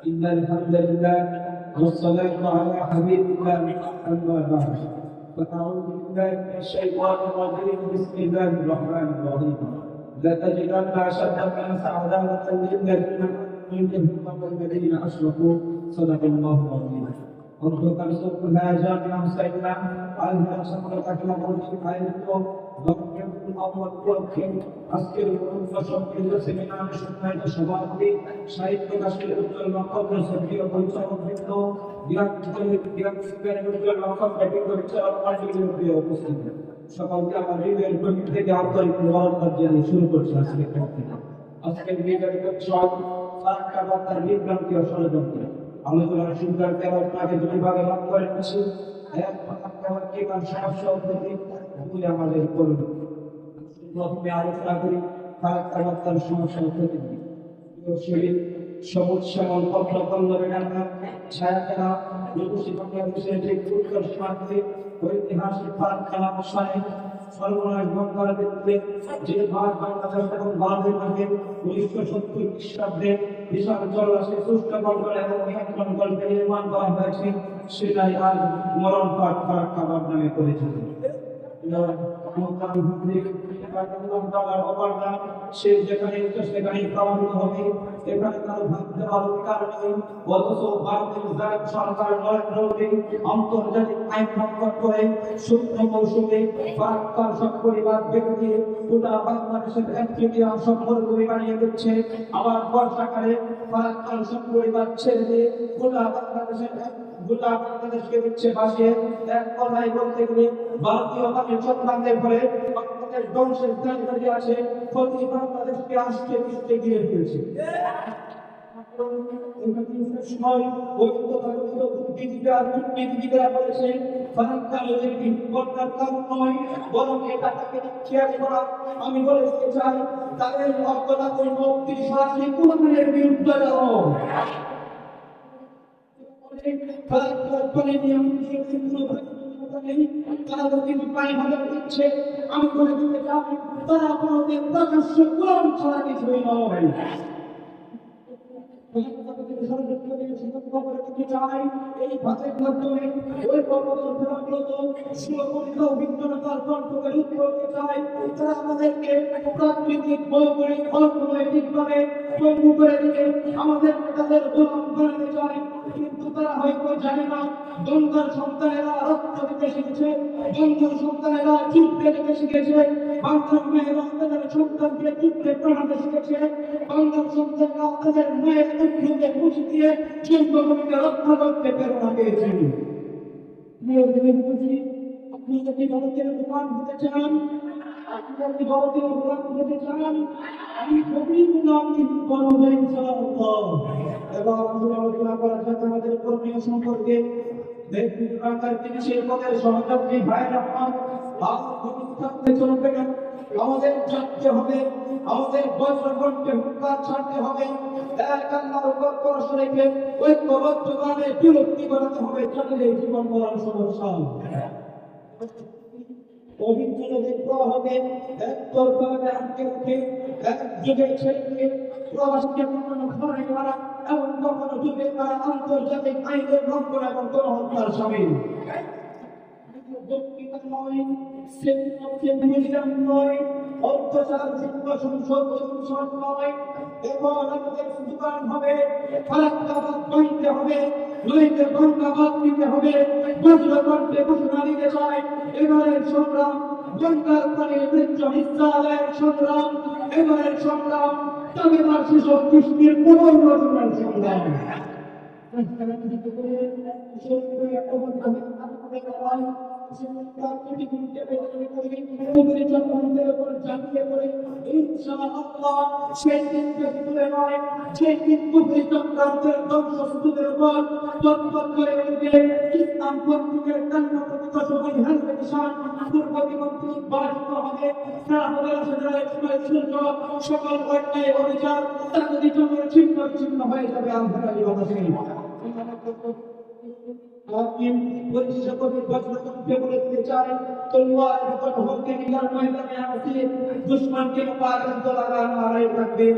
إن الحمد لله والصلاة على حبيب الله أما بعد فأعوذ بالله من الشيطان الرجيم بسم الله الرحمن الرحيم لتجدن أشد الناس عداوة للذين منهم والذين أشركوا صدق الله العظيم অন্তকাল সকলা জামিয়া মুসাইলা আল্লাহ সম্মানিত মৌলিক আয়াত বক্তব্য আমলকে আজকের সম্মিলিত সেমিনারে সম্মানিত সভাপতি সাহিত্য কাশের উজ্জ্বল নক্ষত্র সক্রিয় পরিচালকবৃন্দ বিরাট শিক্ষার উজ্জ্বল নক্ষত্র ব্যাটিং পরিচালক মণ্ডলীর প্রিয় উপস্থিতি সকলকে আমার হৃদয়ের গভীর থেকে আন্তরিক মোবারকবাদ জানিয়ে শুরু করছি আজকের বক্তৃতা। আজকের বিজ্ঞানিক সব ফারাক্কা বার্তার বিভ্রান্তি ও ষড়যন্ত্র আলোচনার শুরুকার তেরোর আগে দুটি ভাগে ভাগ করে নিচ্ছি। এক ফারাক্কার কিমান সমস্যা উন্নতি ভুলে আমাদের করুন। প্রথমে আলোচনা করি ফারাক্কা বার্তার সমস্যা উন্নতি শরীর সবুজ শ্যামল পত্র পল্লবে ডানা ছায়া খেলা রূপসী বাংলাদেশের ঠিক উত্তর সীমান্তে ঐতিহাসিক ফারাক্কা মশাই সর্বনাশ গঙ্গার বিরুদ্ধে যে ভাগ বাংলাদেশ এবং ভারতের মাঝে 1970 খ্রিস্টাব্দে বিশাল জলরাশি সুষ্ঠু কন্ট্রোল এবং নিয়ন্ত্রণ করতে নির্মাণ করা হয়েছে সেটাই আজ মরণ পাট ফারাক্কা বাঁধ নামে পরিচিত। যেখানে সেখানে প্রভাবিত হবে এখানে কারো ভাবতে পারো কারণে অথচ ভারতের সরকার নরেন্দ্র মোদী আন্তর্জাতিক আইন ভঙ্গ করে সূক্ষ্ম মৌসুমে ফারাক্কার সব পরিবার ব্যক্তি গোটা বাংলাদেশের একচেটিয়া সম্পর্ক ভূমিকা নিয়ে দিচ্ছে। আবার বর্ষাকালে ফারাক্কার সব পরিবার ছেড়ে দিয়ে গোটা বাংলাদেশকে দিচ্ছে ভাসিয়ে। এক কথায় বলতে গেলে ভারতীয় পানি চক্রান্তের ফলে বাংলাদেশ ধ্বংসের দাঁড়িয়ে আছে, ক্ষতি বাংলাদেশকে আষ্টে পৃষ্ঠে গিয়ে ফেলেছে। আমি বলতে চাই তাদের অজ্ঞতা মুক্তি সরাসরি কোরআনের বিরুদ্ধে তারা যদি উপায় ভালো দিচ্ছে আমি বলে দিতে চাই তারা কোনোদিন প্রকাশ্য কোরআন ছাড়া কিছুই নয়। এই ভাতের মাধ্যমে ওই অভিজ্ঞতার কণ্ঠকে রূপ করতে চাই। তারা আমাদেরকে প্রাকৃতিক ভৌগোলিক অর্থনৈতিকভাবে পঙ্গু করে দিয়ে আমাদের তাদের গোলাম বানাতে চায়, কিন্তু তারা হয়তো জানে না গঙ্গার সন্তানেরা রক্ত দিতে শিখেছে, গঙ্গার সন্তানেরা যুদ্ধে দিতে শিখেছে, বাংলার মেয়েরা তাদের সন্তানকে যুদ্ধে প্রাণাতে শিখেছে, বাংলার সন্তানরা তাদের মায়ের উদ্যোগে পুঁজি দিয়ে জন্মভূমিকে রক্ষা করতে প্রেরণা পেয়েছেন। আপনি যদি ভারতের দোকান হতে চান, আপনি যদি ভারতের দোকান হতে চান, আমি খুবই এবং আলোচনা করা যাক আমাদের কর্মীয় সম্পর্কে। সহযাত্রী ভাইয়ের চলবে না, আমাদের জানতে হবে, আমাদের বজ্রকণ্ঠে হুঙ্কার ছাড়তে হবে, এক আল্লাহর উপর ভরসা রেখে ঐক্যবদ্ধভাবে বিরক্তি করাতে হবে জাতির জীবন মরণ সমস্যা। অভিজ্ঞতাদের হবে একতরফাভাবে আটকে উঠে এক যুগের ছেলেকে প্রবাসীকে কখনো ঘরে মারা এবং কখনো যুগে তারা আন্তর্জাতিক আইনের লঙ্ঘন এবং গণহত্যার সামিল। অত্যাচার যুক্ত সংসদ নয়, এবং আমাদের দোকান হবে ফারাক্কাবাদ বাঁধতে হবে, নইতে গঙ্গাবাদ দিতে হবে। বজ্রকণ্ঠে ঘোষণা দিতে চাই এবারের সংগ্রাম গঙ্গার পানির বৃদ্ধ হিস্সা আদায়ের সংগ্রাম, এবারের সংগ্রাম তামিলনার শিশু কৃষ্ণের পুনর্গঠনের সংগ্রাম। সকল অন্যায় অভিযান ছিন্ন ছিন্ন হয়ে যাবে আলহামদুলিল্লাহ। दुश्मन के मुकाबले तो लगा नारे तकबीर।